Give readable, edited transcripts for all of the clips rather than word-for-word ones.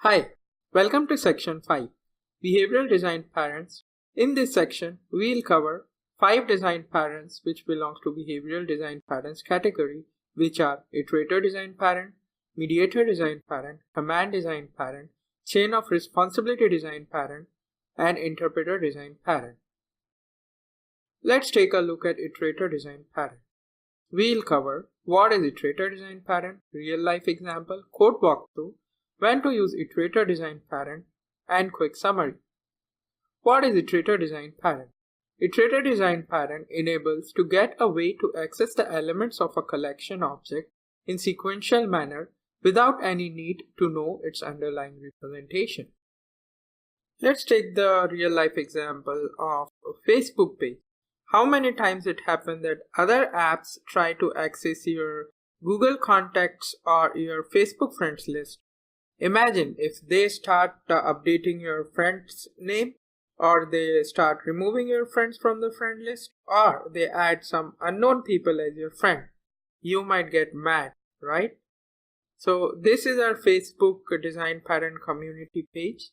Hi, welcome to section 5, Behavioral Design Patterns. In this section, we'll cover 5 design patterns which belong to Behavioral Design Patterns category, which are Iterator Design Pattern, Mediator Design Pattern, Command Design Pattern, Chain of Responsibility Design Pattern, and Interpreter Design Pattern. Let's take a look at Iterator Design Pattern. We'll cover what is Iterator Design Pattern, real life example, code walkthrough, when to use Iterator Design Pattern, and quick summary. What is Iterator Design Pattern? Iterator Design Pattern enables to get a way to access the elements of a collection object in sequential manner without any need to know its underlying representation. Let's take the real life example of a Facebook page. How many times it happened that other apps try to access your Google contacts or your Facebook friends list? Imagine if they start updating your friend's name, or they start removing your friends from the friend list, or they add some unknown people as your friend. You might get mad, right? So this is our Facebook design pattern community page.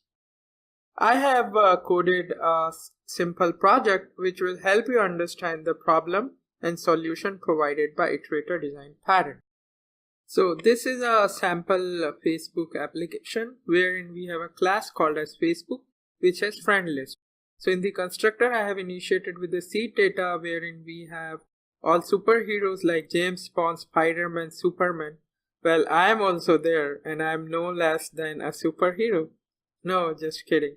I have coded a simple project which will help you understand the problem and solution provided by Iterator Design Pattern. So this is a sample Facebook application wherein we have a class called as Facebook which has friend list. So in the constructor I have initiated with the seed data wherein we have all superheroes like James Bond, Spider-Man, Superman. Well, I am also there and I am no less than a superhero. No, just kidding.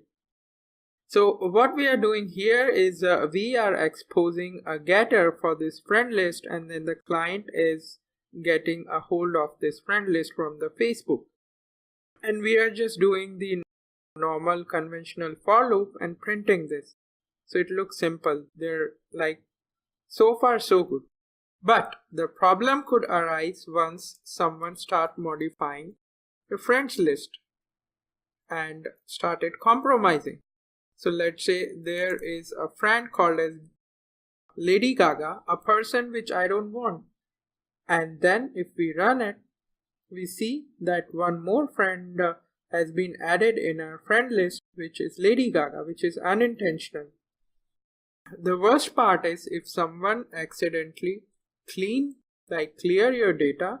So what we are doing here is we are exposing a getter for this friend list, and then the client is getting a hold of this friend list from the Facebook. And we are just doing the normal conventional for loop and printing this. So it looks simple. They're like so far so good. But the problem could arise once someone start modifying the friends list and started compromising. So let's say there is a friend called as Lady Gaga, a person which I don't want. And then if we run it, we see that one more friend has been added in our friend list, which is Lady Gaga, which is unintentional. The worst part is if someone accidentally clear your data,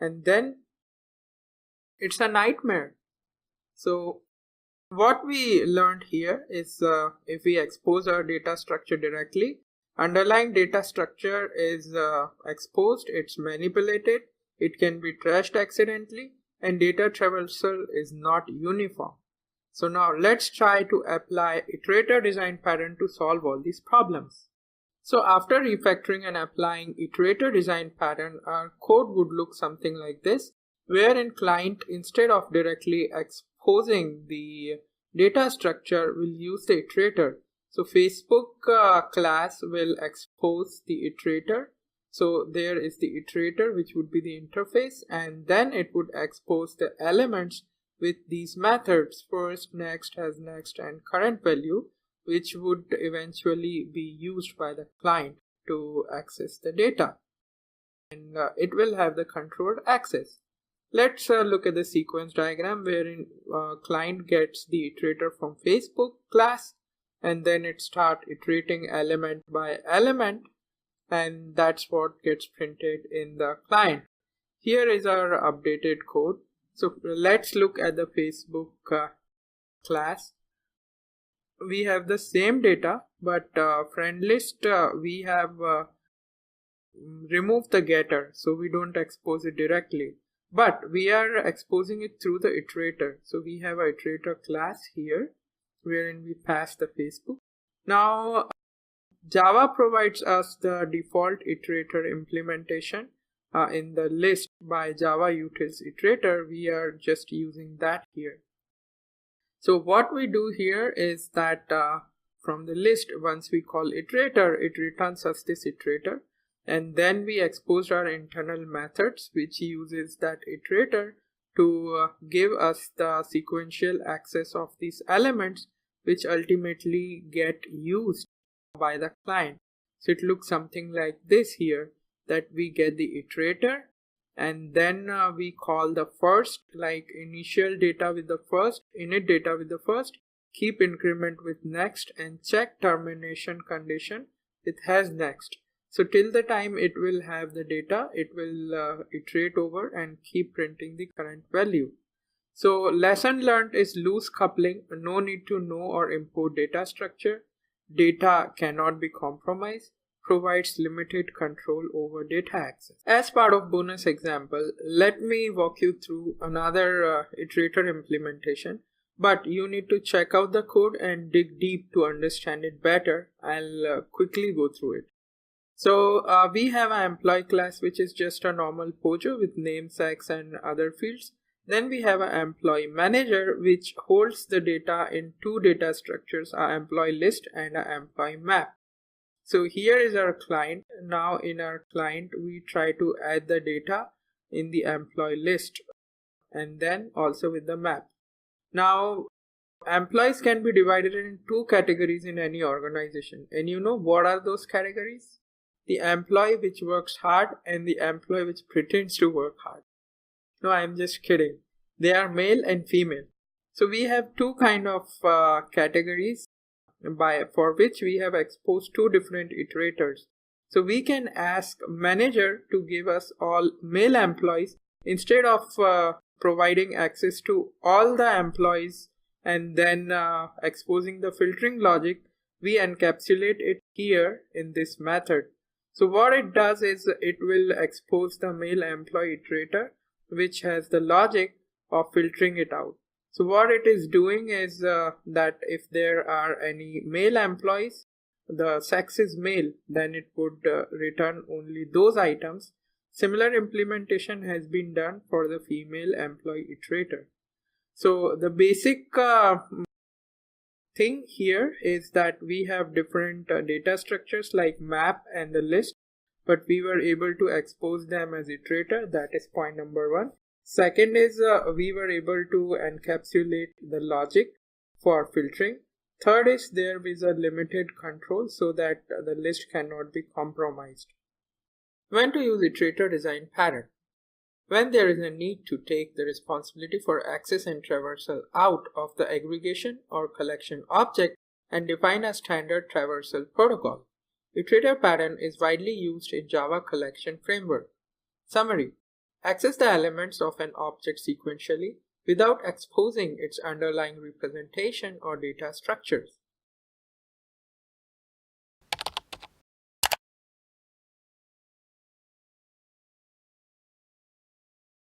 and then it's a nightmare. So what we learned here is if we expose our data structure directly, underlying data structure is exposed, it's manipulated, it can be trashed accidentally, and data traversal is not uniform. So now let's try to apply Iterator Design Pattern to solve all these problems. So after refactoring and applying Iterator Design Pattern, our code would look something like this, wherein client, instead of directly exposing the data structure, will use the iterator. So Facebook class will expose the iterator. So there is the iterator, which would be the interface, and then it would expose the elements with these methods, first, next, has next, and current value, which would eventually be used by the client to access the data. And it will have the controlled access. Let's look at the sequence diagram wherein client gets the iterator from Facebook class, and then it starts iterating element by element, and that's what gets printed in the client. Here is our updated code. So let's look at the Facebook class. We have the same data, but friend list we have removed the getter, so we don't expose it directly. But we are exposing it through the iterator. So we have an iterator class here wherein we pass the Facebook. Now Java provides us the default iterator implementation in the list by Java utils iterator. We are just using that here. So what we do here is that from the list, once we call iterator, it returns us this iterator. And then we exposed our internal methods, which uses that iterator to give us the sequential access of these elements, which ultimately get used by the client. So it looks something like this here, that we get the iterator, and then we call the first, like initial data with the first, init data with the first, keep increment with next, and check termination condition with has next. So till the time it will have the data, it will iterate over and keep printing the current value. So lesson learned is loose coupling, no need to know or import data structure, data cannot be compromised, provides limited control over data access. As part of bonus example, let me walk you through another iterator implementation, but you need to check out the code and dig deep to understand it better. I'll quickly go through it. So we have an employee class, which is just a normal Pojo with name, sex, and other fields. Then we have an employee manager, which holds the data in two data structures, an employee list and an employee map. So here is our client. Now in our client, we try to add the data in the employee list and then also with the map. Now employees can be divided in two categories in any organization. And you know what are those categories? The employee which works hard and the employee which pretends to work hard. No, I'm just kidding. They are male and female. So we have two kind of categories for which we have exposed two different iterators. So we can ask manager to give us all male employees instead of providing access to all the employees and then exposing the filtering logic. We encapsulate it here in this method. So what it does is it will expose the male employee iterator, which has the logic of filtering it out. So what it is doing is that if there are any male employees, the sex is male, then it would return only those items. Similar implementation has been done for the female employee iterator. So the basic thing here is that we have different data structures like map and the list, but we were able to expose them as iterator. That is point number one. Second is we were able to encapsulate the logic for filtering. Third is there is a limited control so that the list cannot be compromised. When to use iterator design pattern? When there is a need to take the responsibility for access and traversal out of the aggregation or collection object and define a standard traversal protocol. Iterator pattern is widely used in Java collection framework. Summary: access the elements of an object sequentially without exposing its underlying representation or data structures.